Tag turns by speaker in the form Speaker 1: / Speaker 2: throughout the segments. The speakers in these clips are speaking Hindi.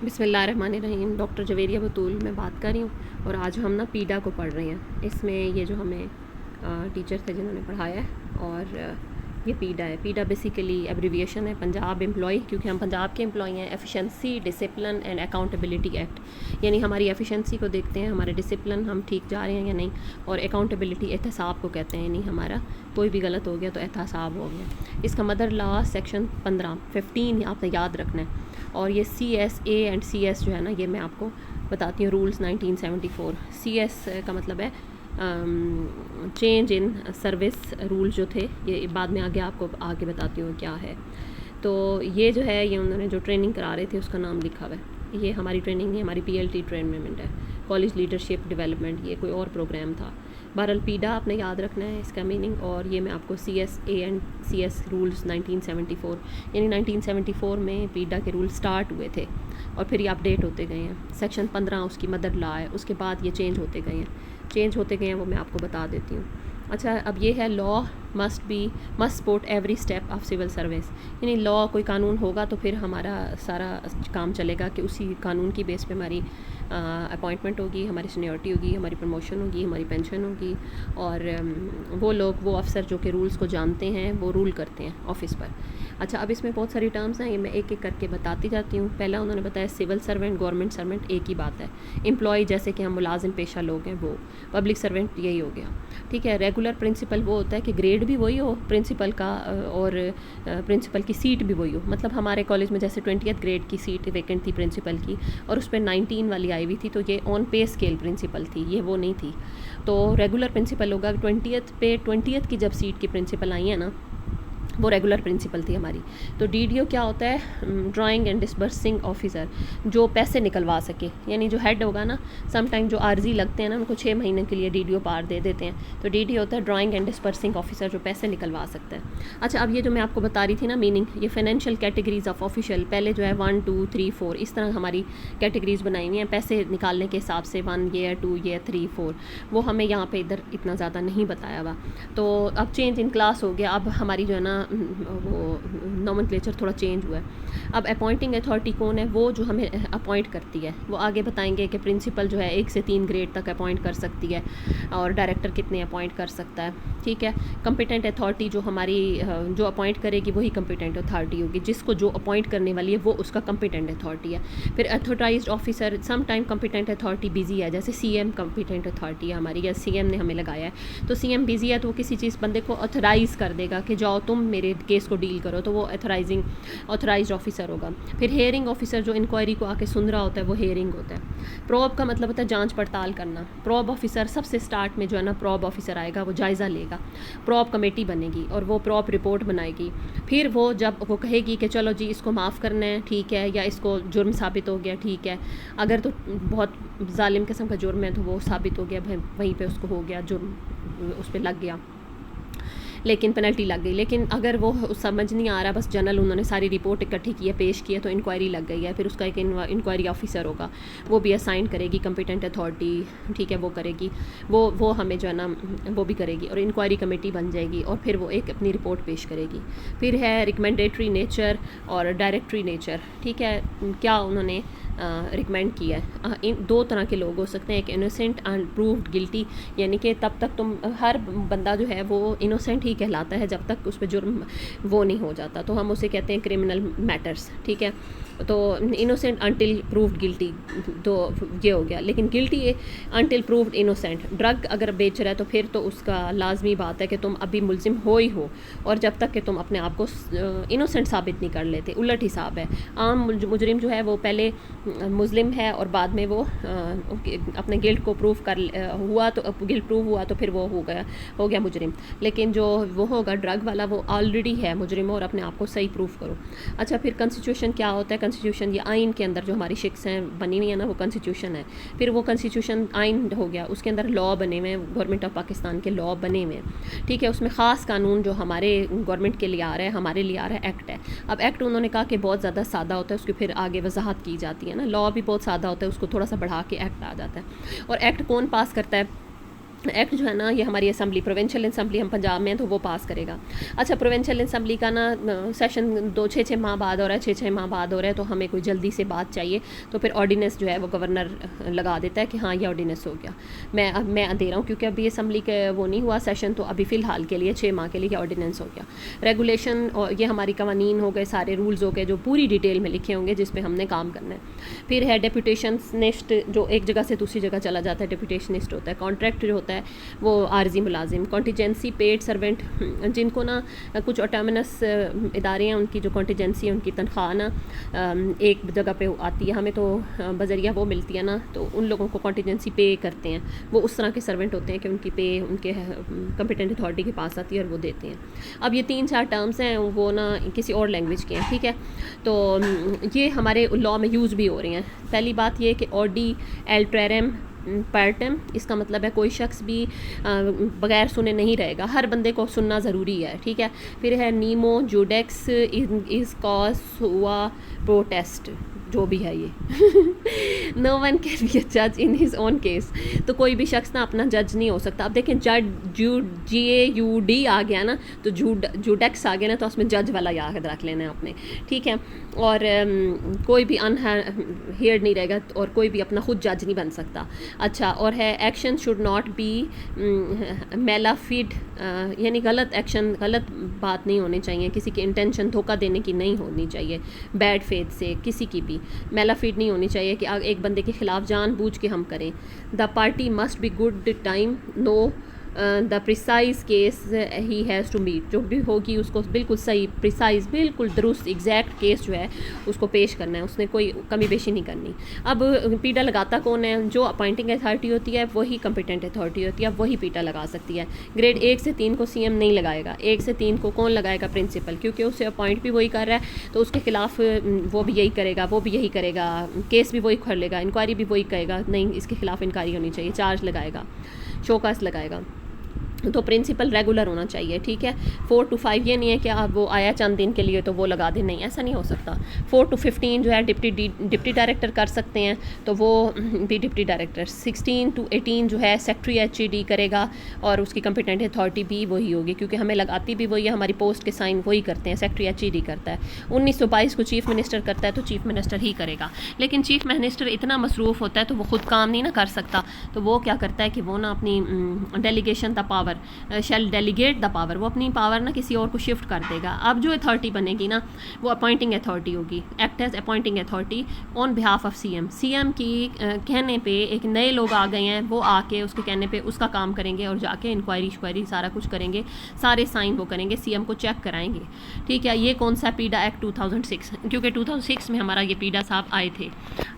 Speaker 1: बिस्मिल्लाहिर्रहमानिर्रहीम। डॉक्टर जवेरिया बतूल मैं बात कर रही हूँ और आज हम ना पीडा को पढ़ रहे हैं। इसमें ये जो हमें टीचर थे जिन्होंने पढ़ाया है और ये पीडा है। पीडा बेसिकली एब्रीविएशन है पंजाब एम्प्लॉय, क्योंकि हम पंजाब के एम्प्लॉय हैं। Efficiency discipline and accountability act, यानी हमारी एफिशिएंसी को देखते हैं, हमारे डिसिप्लिन हम ठीक जा रहे हैं या नहीं, और अकाउंटेबिलिटी एहतसाब को कहते हैं, यानी हमारा कोई भी गलत हो गया तो एहतसाब हो गया। इसका मदर लॉ सेक्शन 15 आपने याद रखना है। और ये CSA एंड CS जो है ना, ये मैं आपको बताती हूँ रूल्स 1974। CS का मतलब है चेंज इन सर्विस रूल जो थे, ये बाद में आगे आपको आगे बताती हूँ क्या है। तो ये जो है, ये उन्होंने जो ट्रेनिंग करा रहे थे उसका नाम लिखा हुआ है। ये हमारी ट्रेनिंग नहीं, हमारी PLT ट्रेनमेंट है, कॉलेज लीडरशिप डेवलपमेंट। ये कोई और प्रोग्राम था। बहरहाल पीडा आपने याद रखना है इसका मीनिंग। और ये मैं आपको CSA एंड CS रूल्स 1974, यानी 1974 में पीडा के रूल स्टार्ट हुए थे और फिर ये अपडेट होते गए हैं। सेक्शन 15 उसकी मदर लॉ है, उसके बाद ये चेंज होते गए हैं, वो मैं आपको बता देती हूँ। अच्छा, अब ये है law must support every step of civil service, यानी लॉ कोई कानून होगा तो फिर हमारा सारा काम चलेगा कि उसी कानून की बेस पे हमारी अपॉइंटमेंट होगी, हमारी सीनियरिटी होगी, हमारी प्रमोशन होगी, हमारी पेंशन होगी। और वो अफसर जो कि रूल्स को जानते हैं वो रूल करते हैं ऑफिस पर। अच्छा, अब इसमें बहुत सारी टर्म्स हैं, ये मैं एक एक करके बताती जाती हूँ। पहला उन्होंने बताया सिविल सर्वेंट, गवर्नमेंट सर्वेंट एक ही बात है। एम्प्लॉय जैसे कि हम मुलाजिम पेशा लोग हैं वो, पब्लिक सर्वेंट यही हो गया, ठीक है। रेगुलर प्रिंसिपल वो होता है कि ग्रेड भी वही हो प्रिंसिपल का और प्रिंसिपल की सीट भी वही हो। मतलब हमारे कॉलेज में जैसे 20th ग्रेड की सीट वैकेंट थी प्रिंसिपल की और उस पर 19 वाली आई हुई थी, तो ये ऑन पे स्केल प्रिंसिपल थी, ये वो नहीं थी। तो रेगुलर प्रिंसिपल होगा। 20th की जब सीट की प्रिंसिपल आई है ना, वो रेगुलर प्रिंसिपल थी हमारी। तो DDO क्या होता है? ड्राइंग एंड डिसबर्सिंग ऑफिसर, जो पैसे निकलवा सके, यानी जो हेड होगा ना, सम टाइम जो आर्जी लगते हैं ना, उनको 6 महीने के लिए DDO पार दे देते हैं, तो DDO होता है ड्राइंग एंड डिसबर्सिंग ऑफिसर, जो पैसे निकलवा सकता है। अच्छा, अब ये जो मैं आपको बता रही थी ना मीनिंग, ये फाइनेंशियल कैटेगरीज ऑफ ऑफिशियल, पहले जो है 1 2 3 4 इस तरह हमारी कैटेगरीज बनाई हुई हैं पैसे निकालने के हिसाब से, 1 ये 2 ये 3 4, वो हमें यहाँ पे इधर इतना ज़्यादा नहीं बताया हुआ। तो अब चेंज इन क्लास हो गया, अब हमारी जो है ना वो नॉमेनक्लेचर थोड़ा चेंज हुआ है। अब अपॉइंटिंग अथॉरिटी कौन है? वो जो हमें अपॉइंट करती है। वो आगे बताएंगे कि प्रिंसिपल जो है 1 से 3 ग्रेड तक अपॉइंट कर सकती है और डायरेक्टर कितने अपॉइंट कर सकता है, ठीक है। कंपिटेंट अथॉरिटी जो हमारी जो अपॉइंट करेगी वही कंपिटेंट अथॉरिटी होगी, जिसको जो अपॉइंट करने वाली है वो उसका कंपिटेंट अथॉरिटी है। फिर authorized officer, some time competent authority busy है, जैसे CM कंपिटेंट अथॉरिटी है हमारी, या CM ने हमें लगाया है, तो CM बिजी है तो वो किसी चीज़ बंदे को ऑथराइज़ कर देगा कि जाओ तुम मेरे केस को डील करो, तो वो ऑथराइज्ड ऑफिसर होगा। फिर हेयरिंग ऑफिसर जो इंक्वायरी को आके सुन रहा होता है वो हेयरिंग होता है। प्रोब का मतलब होता है जांच पड़ताल करना। प्रोब ऑफिसर सबसे स्टार्ट में जो है ना, प्रोब ऑफिसर आएगा, वो जायज़ा लेगा, प्रोब कमेटी बनेगी और वो प्रोब रिपोर्ट बनाएगी। फिर वो जब वो कहेगी कि चलो जी इसको माफ़ करना है, ठीक है, या इसको जुर्म साबित हो गया, ठीक है, अगर तो बहुत जालिम किस्म का जुर्म है तो वो साबित हो गया, वहीं पे उसको हो गया जुर्म, उस पर लग गया, लेकिन पेनल्टी लग गई। लेकिन अगर वो समझ नहीं आ रहा, बस जनरल उन्होंने सारी रिपोर्ट इकट्ठी की है, पेश की है, तो इंक्वायरी लग गई है, फिर उसका एक इंक्वायरी ऑफिसर होगा, वो भी असाइन करेगी कंपिटेंट अथॉरिटी, ठीक है, वो करेगी, वो हमें जो है ना वो भी करेगी और इंक्वायरी कमेटी बन जाएगी और फिर वो एक अपनी रिपोर्ट पेश करेगी। फिर है रिकमेंडेटरी नेचर और डायरेक्टरी नेचर, ठीक है। क्या उन्होंने रिकमेंड किया है? इन 2 तरह के लोग हो सकते हैं, एक इनोसेंट एंड प्रूव्ड गिल्टी, यानी कि तब तक तुम, हर बंदा जो है वो इनोसेंट ही कहलाता है जब तक उस पर जुर्म वो नहीं हो जाता, तो हम उसे कहते हैं क्रिमिनल मैटर्स, ठीक है। तो इनोसेंट अंटिल प्रूव्ड गिल्टी, तो ये हो गया। लेकिन guilty until proved innocent, drug अगर बेच रहा है तो फिर तो उसका लाजमी बात है कि तुम अभी मुलजिम हो ही हो, और जब तक कि तुम अपने आप को इनोसेंट साबित नहीं कर लेते। उलट हिसाब है, आम मुजरिम जो है वो पहले मुस्लिम है और बाद में वो अपने गिल्ट को प्रूव कर हुआ, तो गिल्ट प्रूव हुआ तो फिर वो हो गया मुजरिम। लेकिन जो वो होगा ड्रग वाला, वो ऑलरेडी है मुजरिम और अपने आप को सही प्रूव करो। अच्छा, फिर कॉन्स्टिट्यूशन क्या होता है? कॉन्स्टिट्यूशन ये आइन के अंदर जो हमारी शिक्स हैं बनी हुई है ना, वो कॉन्स्टिट्यूशन है। फिर वो कॉन्स्टिट्यूशन आइन हो गया, उसके अंदर लॉ बने हुए हैं, गवर्नमेंट ऑफ पाकिस्तान के लॉ बने हुए हैं, ठीक है। उसमें ख़ास कानून जो हमारे गवर्नमेंट के लिए आ रहा है, हमारे लिए आ रहा है, एक्ट है। अब एक्ट उन्होंने कहा कि बहुत ज़्यादा सादा होता है, उसकी फिर आगे वजाहत की जाती है ना। लॉ भी बहुत सादा होता है, उसको थोड़ा सा बढ़ा के एक्ट आ जाता है। और एक्ट कौन पास करता है? एक्ट जो है ना, ये हमारी असम्बली, प्रोविंशियल असम्बली हम पंजाब में हैं तो वो पास करेगा। अच्छा, प्रोविंशियल असम्बली का ना सेशन 6 माह बाद हो रहा है, 6 माह बाद हो रहा है, तो हमें कोई जल्दी से बात चाहिए, तो फिर ऑर्डिनेंस जो है वो गवर्नर लगा देता है कि हाँ ये ऑर्डिनेंस हो गया। मैं दे रहा हूँ क्योंकि अभी असम्बली का वो नहीं हुआ सेशन, तो अभी फ़िलहाल के लिए 6 माह के लिए ये ऑर्डिनेंस हो गया। रेगुलेशन और ये हमारी कवानीन हो गए, सारे रूल्स हो गए जो पूरी डिटेल में लिखे होंगे जिस पे हमने काम करना है। फिर है डेप्यूटेशनिस्ट, जो एक जगह से दूसरी जगह चला जाता है, डेप्यूटेशनिस्ट होता है। कॉन्ट्रैक्ट जो होता है वो आर्जी मुलाजिम। कॉन्टीजेंसी पेड सर्वेंट, जिनको ना कुछ ऑटोनमस इदारे हैं, उनकी जो कॉन्टीजेंसी है, उनकी तनख्वाह ना एक जगह पे आती है, हमें तो बजरिया वो मिलती है ना, तो उन लोगों को कॉन्टीजेंसी पे करते हैं। वो उस तरह के सर्वेंट होते हैं कि उनकी पे उनके कंपिटेंट अथॉरिटी के पास आती है और वो देते हैं। अब ये 3-4 टर्म्स हैं, वो ना किसी और लैंग्वेज के हैं, ठीक है, तो ये हमारे लॉ में यूज़ भी हो रही हैं। पहली बात ये कि ऑडी एल्ट्रेरम पैर्टम, इसका मतलब है कोई शख्स भी बगैर सुने नहीं रहेगा, हर बंदे को सुनना ज़रूरी है, ठीक है। फिर है नीमो जुडेक्स इज कॉज हुआ प्रोटेस्ट, जो भी है ये no one can be a जज इन हिज ओन केस, तो कोई भी शख्स ना अपना जज नहीं हो सकता। अब देखें जज JUD आ गया ना, तो जुडेक्स आ गया ना, तो उसमें जज वाला याद रख लेना है आपने, ठीक है। और कोई भी अनहेयर्ड नहीं रहेगा और कोई भी अपना खुद जज नहीं बन सकता। अच्छा, और है एक्शन शुड नॉट बी मेलाफिड, यानी गलत एक्शन, गलत बात नहीं होनी चाहिए, किसी की इंटेंशन धोखा देने की नहीं होनी चाहिए, बैड फेथ से किसी की भी मेलाफिड नहीं होनी चाहिए कि एक बंदे के ख़िलाफ़ जानबूझ के हम करें। The party must be good time know the precise case he has to meet, जो भी होगी उसको बिल्कुल सही, प्रिसाइज, बिल्कुल दुरुस्त, एग्जैक्ट केस जो है उसको पेश करना है, उसने कोई कमी पेशी नहीं करनी। अब पीटा लगाता कौन है? जो अपॉइंटिंग अथॉरिटी होती है वही कंपिटेंट अथॉरिटी होती है, वही पीटा लगा सकती है। ग्रेड 1 से 3 को CM नहीं लगाएगा, 1 से 3 को कौन लगाएगा? प्रिंसिपल, क्योंकि उसे अपॉइंट भी वही कर रहा है, तो उसके खिलाफ वो भी यही करेगा, वो भी यही करेगा, केस भी वही कर लेगा, इंक्वायरी भी वही करेगा, नहीं इसके खिलाफ इंक्वायरी होनी चाहिए, चार्ज लगाएगा, शोकास लगाएगा। तो प्रिंसिपल रेगुलर होना चाहिए, ठीक है। 4 to 5 ये नहीं है कि आप वो आया चंद दिन के लिए तो वो लगा दें, नहीं, ऐसा नहीं हो सकता। 4 to 15 जो है डिप्टी डायरेक्टर कर सकते हैं, तो वो भी डिप्टी डायरेक्टर। 16 to 18 जो है सेक्रेटरी HED करेगा और उसकी कंपिटेंट अथॉरिटी भी वही होगी, क्योंकि हमें लगाती भी वही है, हमारी पोस्ट के साइन वही करते हैं, सेक्रेटरी HED करता है। 1922 को चीफ मिनिस्टर करता है, तो चीफ मिनिस्टर ही करेगा। लेकिन चीफ मिनिस्टर इतना मसरूफ़ होता है तो वो खुद काम नहीं ना कर सकता, तो वो क्या करता है कि वो ना अपनी delegation the power shall delegate the power, वो अपनी पावर ना किसी और को शिफ्ट कर देगा। अब जो अथॉरिटी बनेगी ना वो अपॉइंटिंग अथॉरिटी होगी, act as appointing authority on behalf of CM की कहने पे एक नए लोग आ गए हैं, वो आके उसके कहने पे उसका काम करेंगे और जाके इंक्वायरी सारा कुछ करेंगे, सारे साइन वो करेंगे, CM को चेक कराएंगे, ठीक है। ये कौन सा पीडा एक्ट 2006, क्योंकि 2006 में हमारा ये पीडा साहब आए थे।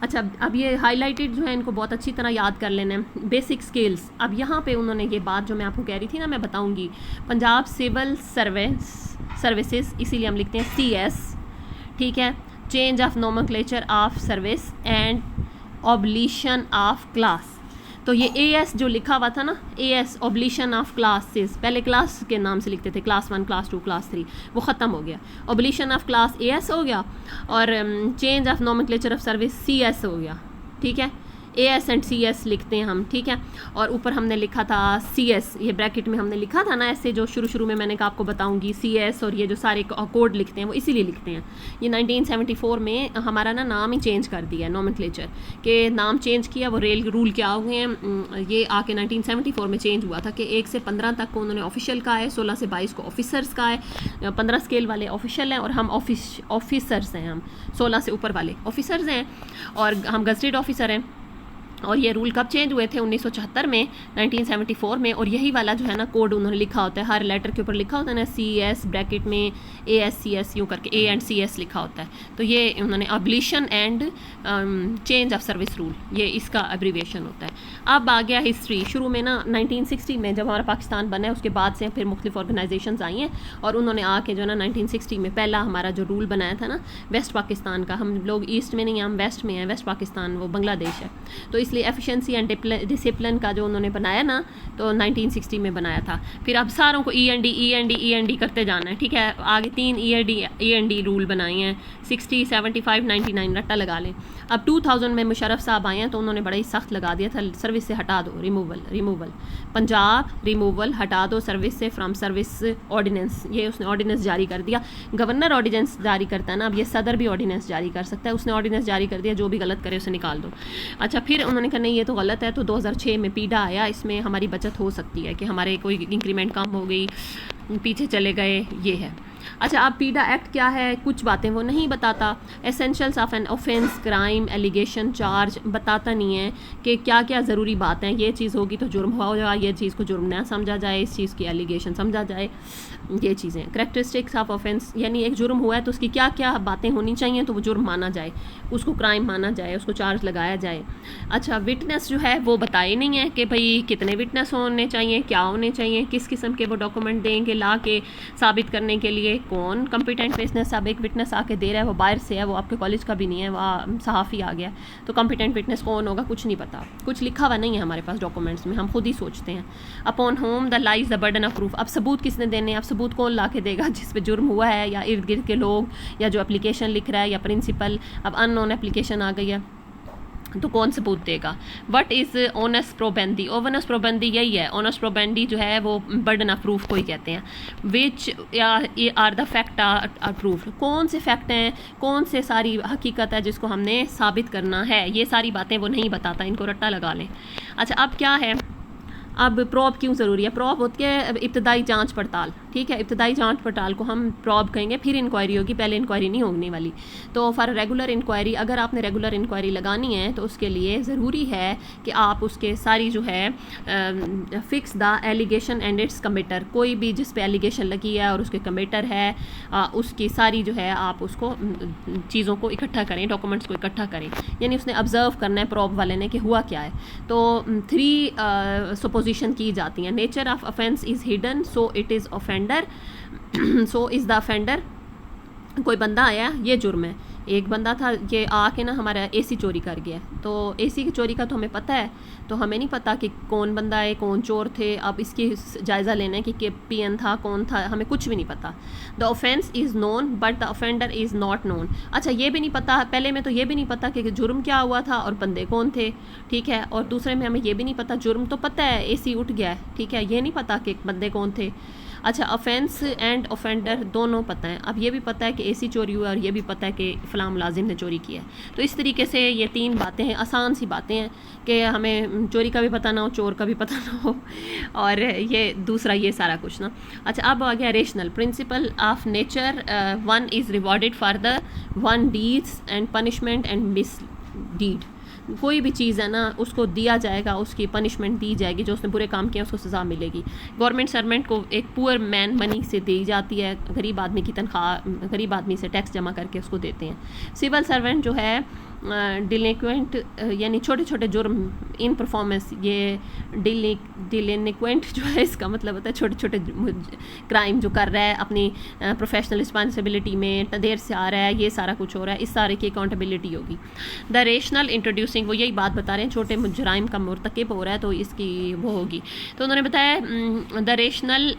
Speaker 1: अच्छा, अब ये हाईलाइटेड जो है इनको बहुत अच्छी तरह याद कर लेना है, बेसिक स्किल्स। अब यहाँ पे उन्होंने ये बात जो मैं आपको कह रही थी ना, मैं बताऊंगी, पंजाब सिविल सर्विसेज, इसीलिए हम लिखते हैं CS, ठीक है। Change of nomenclature of service and oblation of class, तो ये AS जो लिखा हुआ था ना, AS ऑब्लिशन ऑफ क्लासेस, पहले क्लास के नाम से लिखते थे, क्लास 1, क्लास 2, क्लास 3, वो ख़त्म हो गया, ऑब्लिशन ऑफ क्लास AS हो गया, और change of nomenclature of service CS हो गया, ठीक है। AS एंड CS लिखते हैं हम, ठीक है। और ऊपर हमने लिखा था CS, ये ब्रैकेट में हमने लिखा था ना ऐसे, जो शुरू में मैंने कहा आपको बताऊंगी, CS और ये जो सारे कोड लिखते हैं वो इसीलिए लिखते हैं। ये 1974 में हमारा ना नाम ही चेंज कर दिया, नोमेनक्लेचर के नाम चेंज किया, वो रेल रूल क्या हुए हैं, ये आके 1974 में चेंज हुआ था कि 1 से 15 तक को उन्होंने ऑफिशियल का है, 16 से 22 को ऑफिसर्स का है, 15 स्केल वाले ऑफिशियल हैं और हम ऑफिसर्स हैं, हम 16 से ऊपर वाले ऑफिसर्स हैं और हम गजटेड ऑफिसर हैं। और ये रूल कब चेंज हुए थे? 1974 में, 1974 में। और यही वाला जो है ना कोड उन्होंने लिखा होता है, हर लेटर के ऊपर लिखा होता है ना, CS ब्रैकेट में AS यूँ करके A and CS लिखा होता है। तो ये उन्होंने abolition and change of service rule, ये इसका एब्रीविएशन होता है। अब आ गया हिस्ट्री। शुरू में ना 1960 में जब हमारा पाकिस्तान बना है, उसके बाद से फिर मुख्तलिफ ऑर्गेनाइजेशंस आई हैं और उन्होंने आके जो है ना 1960 में पहला हमारा जो रूल बनाया था ना वेस्ट पाकिस्तान का, हम लोग ईस्ट में नहीं हैं, हम वेस्ट में हैं, वेस्ट पाकिस्तान वो बांग्लादेश है, तो इसलिए एफिशिएंसी एंड डिसिप्लिन का जो उन्होंने बनाया ना, तो 1960 में बनाया था। फिर अब सारों को END करते जाना है, ठीक है। आगे 3 END रूल बनाए हैं, 60, 75, 99 रट्टा लगा लें। अब 2000 में मुशर्रफ साहब आए हैं तो उन्होंने बड़ा ही सख्त लगा दिया था, सर्विस से हटा दो, रिमूवल पंजाब रिमूवल हटा दो सर्विस से, फ्रॉम सर्विस ऑर्डिनेंस, ये उसने ऑर्डिनेंस जारी कर दिया। गवर्नर ऑर्डिनेंस जारी करता है ना, अब ये सदर भी ऑर्डिनेंस जारी कर सकता है, उसने ऑर्डिनेंस जारी कर दिया, जो भी गलत करे उसे निकाल दो। अच्छा, फिर उन्होंने कहा नहीं ये तो गलत है, तो 2006 में पीडा आया, इसमें हमारी बचत हो सकती है कि हमारे कोई इंक्रीमेंट कम हो गई, पीछे चले गए, ये है। अच्छा, अब पीडा एक्ट क्या है, कुछ बातें वो नहीं बताता, essentials of an offence, crime, allegation, charge बताता नहीं है कि क्या क्या ज़रूरी बातें हैं, ये चीज़ होगी तो जुर्म हो जाए, ये चीज़ को जुर्म ना समझा जाए, इस चीज़ की एलिगेशन समझा जाए, ये चीज़ें। करेक्टरिस्टिक्स ऑफ ऑफेंस, यानी एक जुर्म हुआ है तो उसकी क्या क्या बातें होनी चाहिए तो वो जुर्म माना जाए, उसको क्राइम माना जाए, उसको चार्ज लगाया जाए। अच्छा, विटनेस जो है वो बताए नहीं है कि भाई कितने विटनेस होने चाहिए, क्या होने चाहिए, किस किस्म के वो डॉक्यूमेंट देंगे ला के साबित करने के लिए, कौन कॉम्पिटेंट विटनेस। अब एक विटनेस आके दे रहा है, वो बाहर से है, वो आपके कॉलेज का भी नहीं है, वह सहाफ़ी आ गया, तो कॉम्पिटेंट विटनेस कौन होगा कुछ नहीं पता, कुछ लिखा हुआ नहीं है हमारे पास डॉक्यूमेंट्स में, हम खुद ही सोचते हैं। Upon home the lies the burden of proof, अब सबूत किसने देने, अब सबूत कौन ला के देगा, जिस पे जुर्म हुआ है या इर्द गिर्द के लोग, या जो एप्लीकेशन लिख रहा है, या प्रिंसिपल। अब अननोन एप्लीकेशन आ गई है तो कौन सबूत देगा। वट इज़ ओनस प्रोबेंदी, ओवनस प्रोबेंदी यही है, ओनस प्रोबेंडी जो है वो बर्डन ऑफ प्रूफ को ही कहते हैं। Which are the fact are proof, कौन से फैक्ट हैं, कौन से सारी हकीकत है जिसको हमने साबित करना है, ये सारी बातें वो नहीं बताता, इनको रट्टा लगा लें। अच्छा, अब क्या है, अब प्रॉब क्यों ज़रूरी है, प्रॉब होती है इब्तदाई जांच पड़ताल, ठीक है, इब्तदाई जांच पड़ताल को हम प्रॉब कहेंगे, फिर इंक्वायरी होगी, पहले इंक्वायरी नहीं होने वाली। तो फॉर रेगुलर इंक्वायरी, अगर आपने रेगुलर इंक्वायरी लगानी है तो उसके लिए ज़रूरी है कि आप उसके सारी जो है fix the allegation and it's committer, कोई भी जिस पे एलिगेशन लगी है और उसके कमिटर है उसकी सारी जो है आप उसको चीज़ों को इकट्ठा करें, डॉक्यूमेंट्स को इकट्ठा करें, यानी उसने ऑब्जर्व करना है प्रॉब वाले ने कि हुआ क्या है। तो 3 सपोजिशन की जाती हैं। Nature of offence is hidden so it is offender, so is the offender. कोई बंदा आया, ये जुर्म है, एक बंदा था ये आके ना हमारा एसी चोरी कर गया, तो एसी की चोरी का तो हमें पता है, तो हमें नहीं पता कि कौन बंदा है, कौन चोर थे, अब इसकी जायज़ा लेना है कि पीएन था, कौन था, हमें कुछ भी नहीं पता। The offence is known but the offender is not known. अच्छा, ये भी नहीं पता, पहले में तो ये भी नहीं पता कि जुर्म क्या हुआ था और बंदे कौन थे, ठीक है, और दूसरे में हमें ये भी नहीं पता, जुर्म तो पता है एसी उठ गया है, ठीक है, ये नहीं पता कि बंदे कौन थे। अच्छा, ऑफेंस एंड ऑफेंडर दोनों पता है, अब ये भी पता है कि एसी चोरी हुआ और ये भी पता है कि फ़लाँ मुलाजिम ने चोरी किया है। तो इस तरीके से ये 3 बातें हैं, आसान सी बातें हैं कि हमें चोरी का भी पता ना हो, चोर का भी पता ना हो, और ये दूसरा ये सारा कुछ ना। अच्छा, अब आ गया rational principle of nature, 1 is rewarded for the 1 deeds and punishment and misdeed. कोई भी चीज़ है ना उसको दिया जाएगा, उसकी पनिशमेंट दी जाएगी, जो उसने बुरे काम किया उसको सज़ा मिलेगी। गवर्नमेंट सर्वेंट को एक पुअर मैन मनी से दी जाती है, गरीब आदमी की तनख्वाह गरीब आदमी से टैक्स जमा करके उसको देते हैं। सिविल सर्वेंट जो है डिलिक्वेंट, यानी छोटे छोटे जुर्म इन परफॉर्मेंस, ये डिलिक्वेंट जो है इसका मतलब होता है छोटे छोटे क्राइम जो कर रहा है अपनी प्रोफेशनल रिस्पॉन्सिबिलिटी में, देर से आ रहा है, ये सारा कुछ हो रहा है, इस सारे की अकाउंटेबिलिटी होगी। द रेशनल इंट्रोड्यूसिंग, वो यही बात बता रहे हैं, छोटे जुराइम का मुर्तकिब हो रहा है तो इसकी वो होगी। तो उन्होंने बताया the rational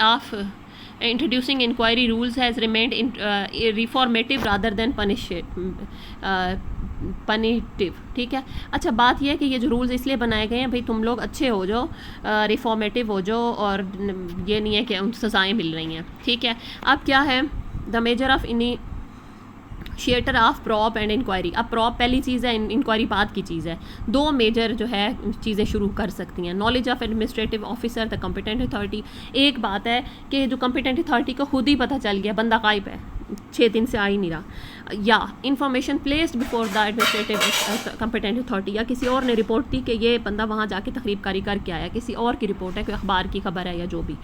Speaker 1: of introducing inquiry rules has remained reformative rather than punitive, ठीक है। अच्छा, बात यह है कि ये जो रूल्स इसलिए बनाए गए हैं भाई तुम लोग अच्छे हो जाओ, रिफॉर्मेटिव हो जाओ, और ये नहीं है कि उन सज़ाएँ मिल रही हैं, ठीक है। अब क्या है, the measure of initiator of prop and inquiry. अब प्रॉप पहली चीज़ है, इंक्वायरी बाद की चीज़ है। 2 मेजर जो है चीज़ें शुरू कर सकती हैं। Knowledge of administrative officer the competent authority, एक बात है कि जो कॉम्पिटेंट अथॉरिटी को खुद ही पता चल गया बंदा गायब है, 6 दिन से आ ही नहीं रहा, या information placed before the administrative competent authority, या किसी और ने रिपोर्ट दी कि ये बंदा वहाँ जाके तकरीब कारी करके आया, किसी और की रिपोर्ट है, कोई अखबार की खबर है या जो भी।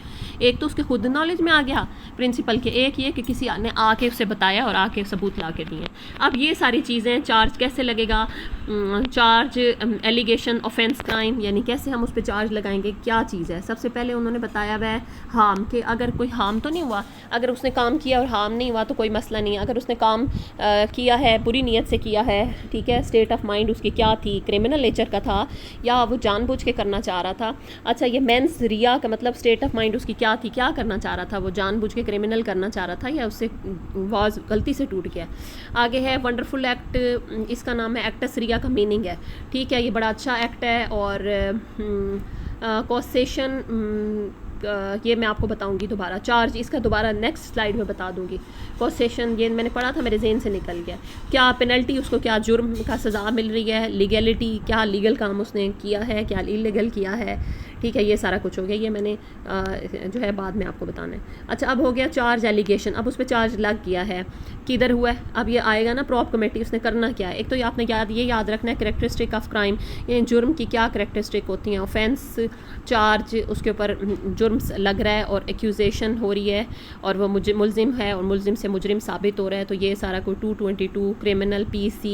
Speaker 1: एक तो उसके खुद नॉलेज में आ गया प्रिंसिपल के, एक ये कि किसी ने आके उसे बताया और आके सबूत ला के दिए। अब ये सारी चीज़ें, चार्ज कैसे लगेगा, चार्ज, एलिगेशन, ऑफेंस, क्राइम, यानी कैसे हम उस पर चार्ज लगाएंगे, क्या चीज़ है। सबसे पहले उन्होंने बताया वह हार्म, कि अगर कोई हार्म तो नहीं हुआ, अगर उसने काम किया और हार्म नहीं हुआ तो कोई मसला नहीं है। अगर उसने काम किया है बुरी नीयत से किया है, ठीक है, स्टेट ऑफ माइंड उसकी क्या थी, क्रिमिनल नेचर का था या वो जानबूझ के करना चाह रहा था। अच्छा, ये मेंस रिया का मतलब स्टेट ऑफ माइंड उसकी क्या थी, क्या करना चाह रहा था, वो जानबूझ के क्रिमिनल करना चाह रहा था या उससे वाज गलती से टूट गया। आगे है वंडरफुल एक्ट, इसका नाम है एक्टस रिया का मीनिंग है, ठीक है, ये बड़ा अच्छा एक्ट है। और कॉसेशन, ये मैं आपको बताऊंगी दोबारा। चार्ज इसका दोबारा नेक्स्ट स्लाइड में बता दूंगी। कॉसेशन ये मैंने पढ़ा था, मेरे जहन से निकल गया। क्या पेनल्टी, उसको क्या जुर्म का सज़ा मिल रही है, लीगैलिटी, क्या लीगल काम उसने किया है, क्या इलीगल किया है, ठीक है, ये सारा कुछ हो गया। ये मैंने जो है बाद में आपको बताना है। अच्छा, अब हो गया चार्ज एलिगेशन, अब उस पर चार्ज लग गया है, किधर हुआ है। अब ये आएगा ना प्रॉप कमेटी, उसने करना क्या है। एक तो ये आपने ये याद रखना है कैरेक्टरिस्टिक ऑफ क्राइम, ये जुर्म की क्या कैरेक्टरिस्टिक होती हैं। ऑफेंस, चार्ज, उसके ऊपर जुर्म लग रहा है और एक्यूजेशन हो रही है और वो मुलजिम है और मुलजिम से मुजरिम साबित हो रहा है, तो ये सारा कोई 222 क्रिमिनल PC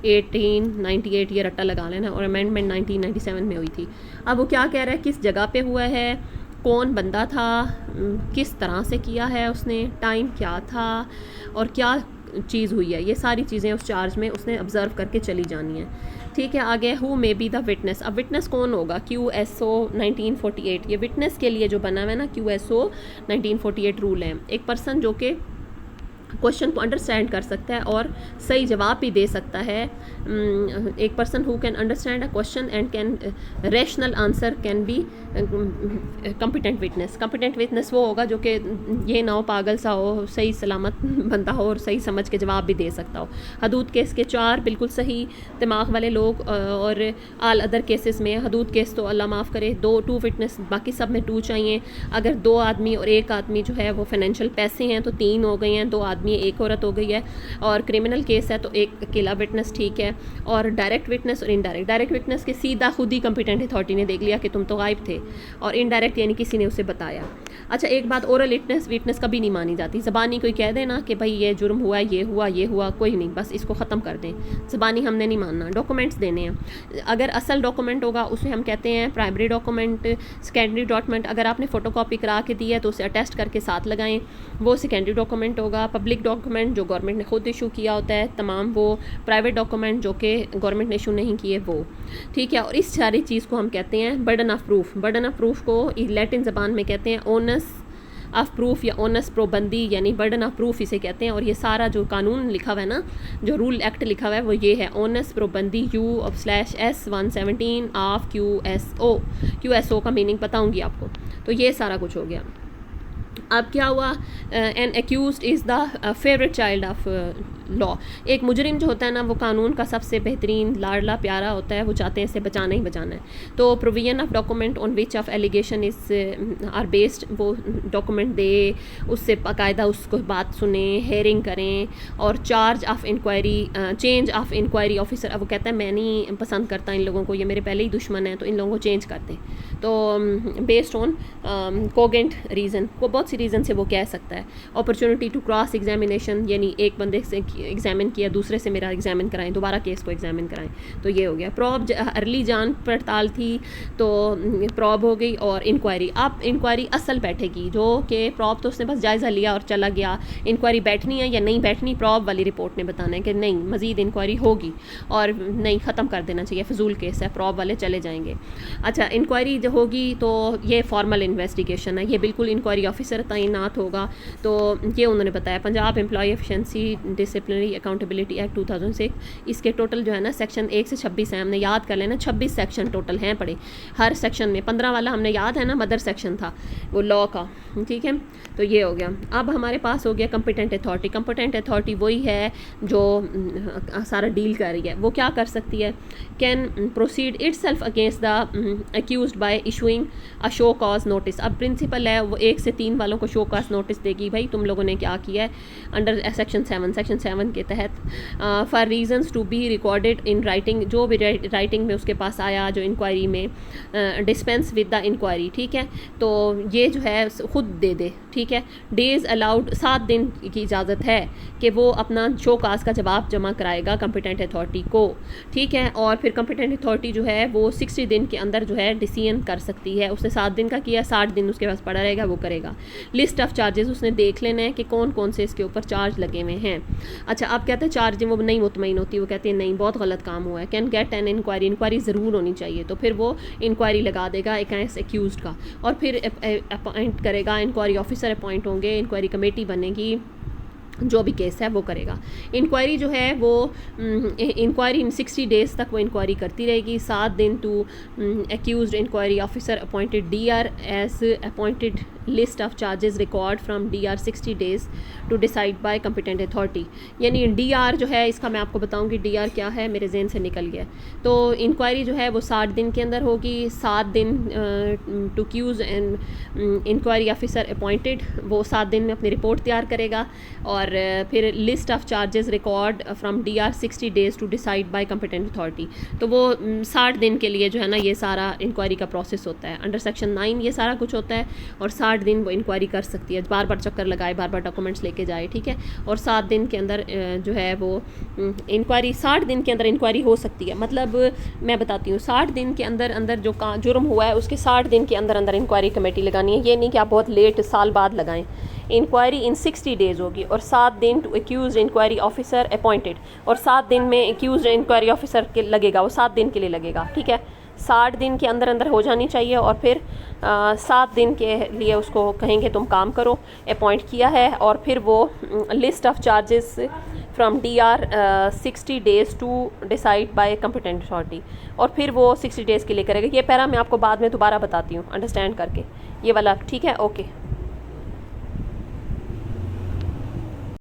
Speaker 1: 1898 ये रट्टा लगा लेना, और अमेंडमेंट 1997 में हुई थी। अब वो क्या कह रहा है, किस जगह पे हुआ है, कौन बंदा था, किस तरह से किया है उसने, टाइम क्या था और क्या चीज़ हुई है, ये सारी चीज़ें उस चार्ज में उसने ऑब्जर्व करके चली जानी है, ठीक है। आगे who may be the witness, अब विटनेस कौन होगा, QSO 1948, ये विटनेस के लिए जो बना हुआ है ना, QSO 1948 रूल है। एक पर्सन जो कि क्वेश्चन को अंडरस्टैंड कर सकता है और सही जवाब भी दे सकता है। एक person who can understand a question and can rational answer can be competent witness. Competent witness वो होगा जो कि ये ना हो पागल सा हो, सही सलामत बंदा हो और सही समझ के जवाब भी दे सकता हो। हदूद केस के 4 बिल्कुल सही दिमाग वाले लोग, और आल अदर केसेस में हदूद केस तो अल्लाह माफ़ करे 2 विटनेस, बाकी सब में 2 चाहिए। अगर 2 आदमी और 1 आदमी जो है वो फाइनेंशियल पैसे हैं तो 3 हो गए हैं, 2 आदमी 1 औरत हो गई है। और क्रिमिनल केस है तो 1 अकेला विटनेस ठीक है। और डायरेक्ट विटनेस और डायरेक्ट विटनेस के सीधा खुद ही कॉम्पिटेंट अथॉरिटी ने देख लिया कि तुम तो गायब थे, और इनडायरेक्ट यानी किसी ने उसे बताया। अच्छा, एक बात, ओरल विटनेस कभी नहीं मानी जाती। ज़बानी कोई कह दे ना कि भाई ये जुर्म हुआ, ये हुआ, ये हुआ, कोई नहीं, बस इसको ख़त्म कर दें, ज़बानी हमने नहीं मानना। डॉक्यूमेंट्स देने हैं, अगर असल डॉक्यूमेंट होगा उसे हम कहते हैं प्राइमरी डॉक्यूमेंट। सेकेंडरी डॉक्यूमेंट अगर आपने फ़ोटोकॉपी करा के दी है तो उसे अटेस्ट करके साथ लगाएं, वो सेकेंडरी डॉक्यूमेंट होगा। पब्लिक डॉक्यूमेंट जो गवर्नमेंट ने खुद इशू किया होता है तमाम वो। प्राइवेट डॉक्यूमेंट जो कि गवर्नमेंट ने इशू नहीं किए वो, ठीक है। और इस सारी चीज़ को हम कहते हैं burden of proof. Burden of proof को लैटिन ज़बान में कहते हैं ओनस ऑफ प्रूफ या ओनस प्रोबंदी, यानी बर्डन ऑफ प्रूफ इसे कहते हैं। और ये सारा जो कानून लिखा हुआ है ना, जो रूल एक्ट लिखा हुआ है वो ये है ओनस प्रोबंदी U/S 117 ऑफ QSO का मीनिंग बताऊंगी आपको। तो ये सारा कुछ हो गया। अब क्या हुआ, N accused is the favourite child of law. एक मुजरिम जो होता है ना वो कानून का सबसे बेहतरीन लाडला प्यारा होता है, वो चाहते हैं इसे बचाना ही बचाना है। तो provision of document on which of allegation is are based, वो डॉक्यूमेंट दे, उससे बाकायदा उसको बात सुने, हेयरिंग करें। और charge of inquiry, change of inquiry officer, अब वो कहता है मैं नहीं पसंद करता इन लोगों को, ये मेरे पहले ही दुश्मन है, तो इन लोगों को चेंज करते हैं। तो बेस्ड ऑन कोगेंट रीज़न, वो बहुत सी रीज़न से वो कह सकता है। अपॉर्चुनिटी टू क्रॉस एग्जामिनेशन, यानी एक बंदे से एग्जामिन किया, दूसरे से मेरा एग्जामिन कराएं, दोबारा केस को एग्जामिन कराएं, तो ये हो गया। प्रॉब, अर्ली जान पड़ताल थी तो प्रॉब हो गई। और इंक्वायरी, अब इंक्वायरी असल बैठेगी, जो कि प्रॉब तो उसने बस जायज़ा लिया और चला गया। इंक्वायरी बैठनी है या नहीं बैठनी, प्रॉब वाली रिपोर्ट ने बताना है कि नहीं मज़ीद इंक्वायरी होगी और नहीं ख़त्म कर देना चाहिए, फजूल केस है, प्रॉब वाले चले जाएंगे। अच्छा, इंक्वायरी जो होगी तो ये फॉर्मल इन्वेस्टिगेशन है, ये बिल्कुल इंक्वायरी ऑफिसर तैनात होगा। तो ये उन्होंने बताया Punjab employ efficiency disciplinary accountability act 2006, इसके टोटल जो है ना सेक्शन 1 से 26 है, हमने याद कर लेना, 26 सेक्शन टोटल हैं पड़े हर सेक्शन में। 15 वाला हमने याद है ना, मदर सेक्शन था वो लॉ का, ठीक है। तो ये हो गया। अब हमारे पास हो गया कॉम्पिटेंट अथॉरिटी। कॉम्पिटेंट अथॉरिटी वही है जो सारा डील कर रही है। वो क्या कर सकती है, can proceed itself against the accused bye issuing a show cause notice. अब प्रिंसिपल है वो 1 से 3 वालों को शो कॉज नोटिस देगी, भाई तुम लोगों ने क्या किया है अंडर सेक्शन 7 57 के तहत for reasons to be recorded in writing, जो भी राइटिंग में उसके पास आया जो इंक्वायरी में, डिस्पेंस विद द इंक्वायरी, ठीक है। तो ये जो है खुद दे दे, ठीक है। डेज अलाउड, 7 दिन की इजाज़त है कि वो अपना शो काज का जवाब जमा कराएगा कॉम्पिटेंट अथॉरिटी को, ठीक है। और फिर कॉम्पिटेंट अथॉरिटी जो है वो 60 दिन के अंदर जो है डिसीजन कर सकती है। उसने 7 दिन का किया, 60 दिन उसके पास पड़ा रहेगा, वो करेगा। लिस्ट ऑफ चार्जेस उसने देख लेना है कि कौन कौन से इसके ऊपर चार्ज लगे हुए हैं। अच्छा, अब कहते हैं चार्ज, वो नहीं मुतमईन होती, वो कहते हैं नहीं बहुत गलत काम हुआ है, can get an inquiry, inquiry ज़रूर होनी चाहिए। तो फिर वो इंक्वायरी लगा देगा अगेंस्ट एक्यूज्ड का, और फिर अपॉइंट करेगा, इंक्वायरी ऑफिसर अपॉइंट होंगे, इंक्वायरी कमेटी बनेगी, जो भी केस है वो करेगा। इंक्वायरी जो है वो इंक्वायरी इन 60 डेज़ तक वो इंक्वायरी करती रहेगी। 7 दिन to accused inquiry officer appointed DR as appointed list of charges record from DR 60 days to decide by competent authority. यानी डीआर जो है, इसका मैं आपको बताऊंगी डीआर क्या है, मेरे जहन से निकल गया। तो इंक्वायरी जो है वो 60 दिन के अंदर होगी। 7 दिन to accuse and inquiry officer appointed, वो 7 दिन में अपनी रिपोर्ट तैयार करेगा। और फिर list of charges record from DR 60 days to decide by competent authority. तो वो 60 दिन के लिए जो है ना ये सारा इंक्वायरी का प्रोसेस होता है। अंडर सेक्शन 9 ये सारा कुछ होता है, और 60 दिन वो इंक्वायरी कर सकती है, बार बार चक्कर लगाए, बार बार डॉक्यूमेंट्स लेके जाए, ठीक है। और 7 दिन के अंदर जो है वो इंक्वायरी, 60 दिन के अंदर इंक्वायरी हो सकती है। मतलब मैं बताती हूँ, 60 दिन के अंदर अंदर जो जुर्म हुआ है उसके 60 दिन के अंदर अंदर इंक्वायरी कमेटी लगानी है। ये नहीं कि आप बहुत लेट साल बाद लगाएं। इंक्वायरी इन 60 डेज़ होगी, और 7 दिन to accuse inquiry officer appointed, और 7 दिन में एक्यूज इंक्वायरी ऑफिसर के लगेगा, वो 7 दिन के लिए लगेगा, ठीक है। 60 दिन के अंदर अंदर हो जानी चाहिए, और फिर 7 दिन के लिए उसको कहेंगे तुम काम करो, अपॉइंट किया है। और फिर वो list of charges from DR 60 days to decide by competent authority, और फिर वो 60 डेज़ के लिए करेगा। ये पैरा मैं आपको बाद में दोबारा बताती हूँ अंडरस्टैंड करके, ये वाला, ठीक है। ओके।